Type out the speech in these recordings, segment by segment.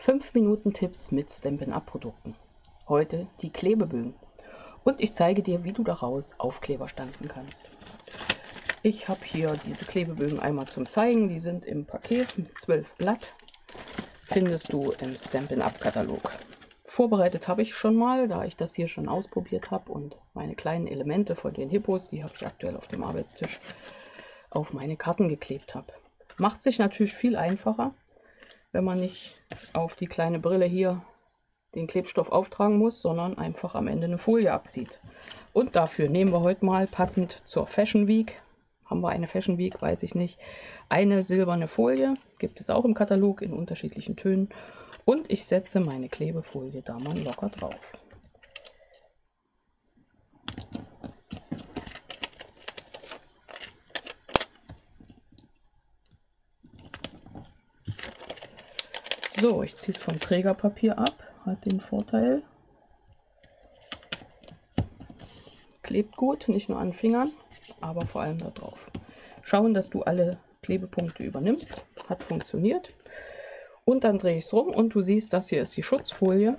5 Minuten Tipps mit Stampin' Up Produkten. Heute die Klebebögen. Und ich zeige dir, wie du daraus Aufkleber stanzen kannst. Ich habe hier diese Klebebögen einmal zum Zeigen. Die sind im Paket mit 12 Blatt. Findest du im Stampin' Up Katalog. Vorbereitet habe ich schon mal, da ich das hier schon ausprobiert habe und meine kleinen Elemente von den Hippos, die habe ich aktuell auf dem Arbeitstisch, auf meine Karten geklebt habe. Macht sich natürlich viel einfacher, wenn man nicht auf die kleine Brille hier den Klebstoff auftragen muss, sondern einfach am Ende eine Folie abzieht. Und dafür nehmen wir heute mal, passend zur Fashion Week, haben wir eine Fashion Week, weiß ich nicht, eine silberne Folie, gibt es auch im Katalog in unterschiedlichen Tönen. Und ich setze meine Klebefolie da mal locker drauf. So, ich ziehe es vom Trägerpapier ab, hat den Vorteil, klebt gut, nicht nur an den Fingern, aber vor allem da drauf. Schauen, dass du alle Klebepunkte übernimmst, hat funktioniert. Und dann drehe ich es rum und du siehst, das hier ist die Schutzfolie,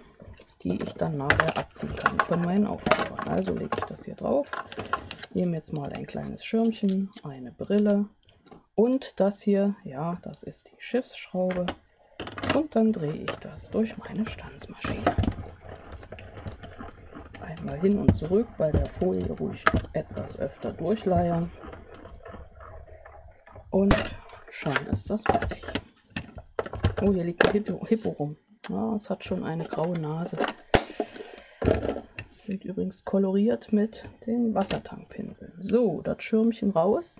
die ich dann nachher abziehen kann von meinen Aufklebern. Also lege ich das hier drauf, nehme jetzt mal ein kleines Schirmchen, eine Brille und das hier, ja, das ist die Schiffsschraube. Und dann drehe ich das durch meine Stanzmaschine. Einmal hin und zurück, bei der Folie ruhig etwas öfter durchleiern. Und schon ist das fertig. Oh, hier liegt ein Hippo rum. Ja, es hat schon eine graue Nase. Wird übrigens koloriert mit den Wassertankpinseln. So, das Schirmchen raus.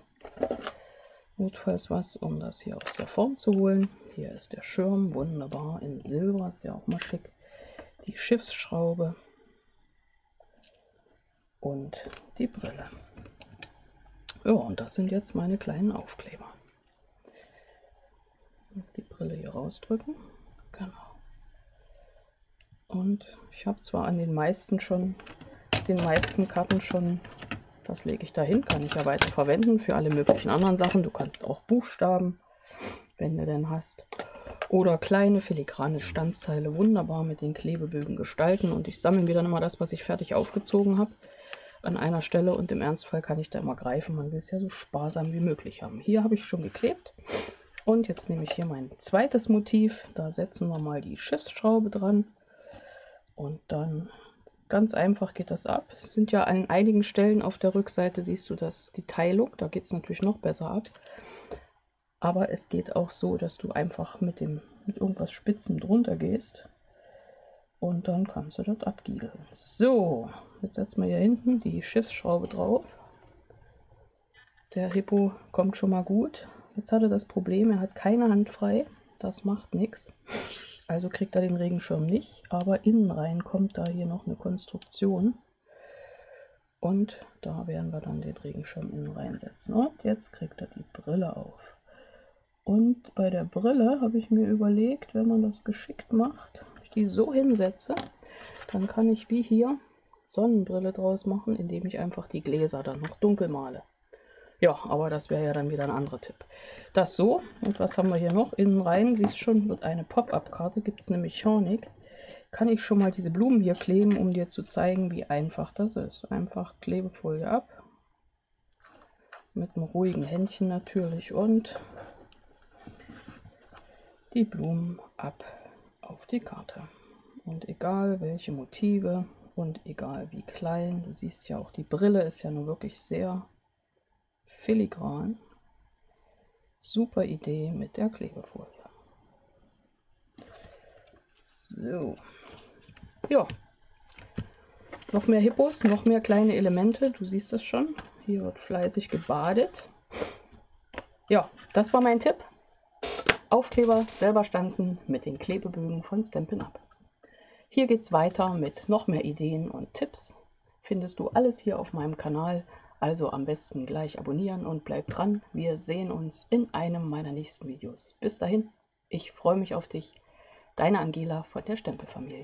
Notfalls was, um das hier aus der Form zu holen. Hier ist der Schirm, wunderbar in Silber, ist ja auch mal schick. Die Schiffsschraube und die Brille. Ja, und das sind jetzt meine kleinen Aufkleber. Die Brille hier rausdrücken. Genau. Und ich habe zwar an den meisten Karten schon, das lege ich dahin, kann ich ja weiter verwenden für alle möglichen anderen Sachen. Du kannst auch Buchstaben, wenn du denn hast, oder kleine filigrane Stanzteile wunderbar mit den Klebebögen gestalten. Und ich sammle mir dann immer das, was ich fertig aufgezogen habe, an einer Stelle, und im Ernstfall kann ich da immer greifen. Man will es ja so sparsam wie möglich haben. Hier habe ich schon geklebt und jetzt nehme ich hier mein zweites Motiv. Da setzen wir mal die Schiffsschraube dran und dann ganz einfach geht das ab. Es sind ja an einigen Stellen auf der Rückseite, siehst du das, die Teilung, da geht es natürlich noch besser ab. Aber es geht auch so, dass du einfach mit irgendwas Spitzem drunter gehst. Und dann kannst du das abgiegeln. So, jetzt setzen wir hier hinten die Schiffsschraube drauf. Der Hippo kommt schon mal gut. Jetzt hat er das Problem, er hat keine Hand frei. Das macht nichts. Also kriegt er den Regenschirm nicht. Aber innen rein kommt da hier noch eine Konstruktion. Und da werden wir dann den Regenschirm innen reinsetzen. Und jetzt kriegt er die Brille auf. Und bei der Brille habe ich mir überlegt, wenn man das geschickt macht, ich die so hinsetze, dann kann ich wie hier Sonnenbrille draus machen, indem ich einfach die Gläser dann noch dunkel male. Ja, aber das wäre ja dann wieder ein anderer Tipp. Das so, und was haben wir hier noch? Innen rein, siehst schon, wird eine Pop-Up-Karte, gibt es eine Mechanik. Kann ich schon mal diese Blumen hier kleben, um dir zu zeigen, wie einfach das ist. Einfach Klebefolie ab, mit einem ruhigen Händchen natürlich, und die Blumen ab auf die Karte. Und egal welche Motive und egal wie klein, du siehst ja auch, die Brille ist ja nur wirklich sehr filigran. Super Idee mit der Klebefolie. So. Ja. Noch mehr Hippos, noch mehr kleine Elemente. Du siehst es schon. Hier wird fleißig gebadet. Ja, das war mein Tipp. Aufkleber selber stanzen mit den Klebebögen von Stampin' Up. Hier geht es weiter mit noch mehr Ideen und Tipps. Findest du alles hier auf meinem Kanal. Also am besten gleich abonnieren und bleib dran. Wir sehen uns in einem meiner nächsten Videos. Bis dahin, ich freue mich auf dich. Deine Angela von der Stempelfamilie.